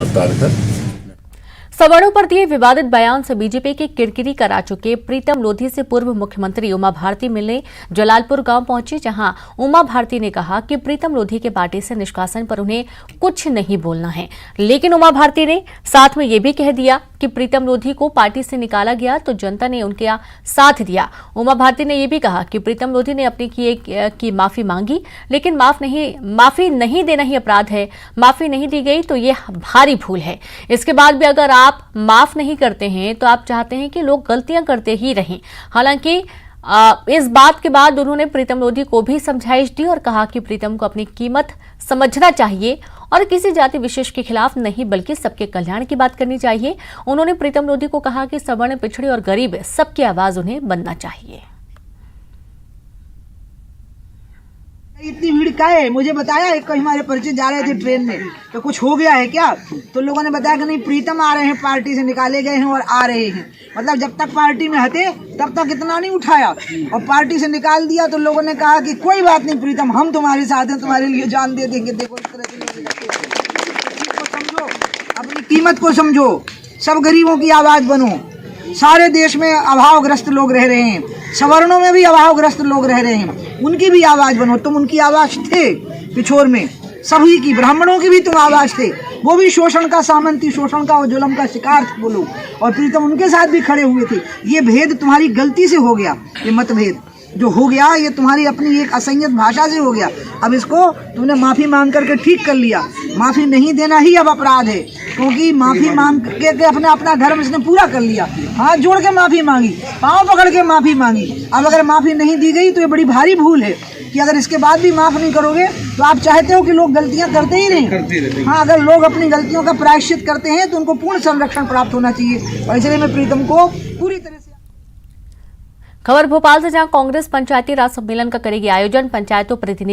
गिरफ्तार कर सवर्णों पर दिए विवादित बयान से बीजेपी की किरकिरी करा चुके प्रीतम लोधी से पूर्व मुख्यमंत्री उमा भारती मिलने जलालपुर गांव पहुंचे, जहां उमा भारती ने कहा कि प्रीतम लोधी के पार्टी से निष्कासन पर उन्हें कुछ नहीं बोलना है। लेकिन उमा भारती ने साथ में ये भी कह दिया कि प्रीतम लोधी को पार्टी से निकाला गया तो जनता ने उनका साथ दिया। उमा भारती ने यह भी कहा कि प्रीतम लोधी ने अपनी किए की माफी मांगी, लेकिन माफी नहीं देना ही अपराध है। माफी नहीं दी गई तो ये भारी भूल है। इसके बाद भी अगर आप माफ नहीं करते हैं तो आप चाहते हैं कि लोग गलतियां करते ही रहें। हालांकि इस बात के बाद उन्होंने प्रीतम लोधी को भी समझाइश दी और कहा कि प्रीतम को अपनी कीमत समझना चाहिए और किसी जाति विशेष के खिलाफ नहीं बल्कि सबके कल्याण की बात करनी चाहिए। उन्होंने प्रीतम लोधी को कहा कि सवर्ण, पिछड़े और गरीब सबकी आवाज उन्हें बनना चाहिए। इतनी भीड़ का है, मुझे बताया एक कोई हमारे परिचित जा रहे थे ट्रेन में, तो कुछ हो गया है क्या? तो लोगों ने बताया कि नहीं, प्रीतम आ रहे हैं, पार्टी से निकाले गए हैं और आ रहे हैं। मतलब जब तक पार्टी में हटे तब तक इतना नहीं उठाया और पार्टी से निकाल दिया तो लोगों ने कहा कि कोई बात नहीं प्रीतम, हम तुम्हारे साथ हैं, तुम्हारे लिए जान दे देंगे। देखो इस तरह से समझो, अपनी कीमत को समझो, सब गरीबों की आवाज बनो। सारे देश में अभावग्रस्त लोग रह रहे हैं, सवर्णों में भी अभावग्रस्त लोग रह रहे हैं, उनकी भी आवाज बनो। तुम उनकी आवाज थे पिछोर में, सभी की, ब्राह्मणों की भी तुम आवाज थे, वो भी शोषण का सामंती, शोषण का और जुल्म का शिकार थे वो लोग, और प्रीतम उनके साथ भी खड़े हुए थे। ये भेद तुम्हारी गलती से हो गया, ये मतभेद जो हो गया ये तुम्हारी अपनी एक असंयत भाषा से हो गया। अब इसको तुमने माफी मांग करके ठीक कर लिया। माफी नहीं देना ही अब अपराध है, क्योंकि माफी मांग के अपना धर्म इसने पूरा कर लिया। हाथ जोड़ के माफी मांगी, पांव पकड़ के माफी मांगी। अब अगर माफी नहीं दी गई तो ये बड़ी भारी भूल है कि अगर इसके बाद भी माफ नहीं करोगे तो आप चाहते हो कि लोग गलतियां करते ही रहें। हाँ, अगर लोग अपनी गलतियों का प्रायश्चित करते हैं तो उनको पूर्ण संरक्षण प्राप्त होना चाहिए, और इसलिए मैं प्रीतम को पूरी तरह से। खबर भोपाल से, जहां कांग्रेस पंचायती राज सम्मेलन का करेगी आयोजन। पंचायतों प्रतिनिधि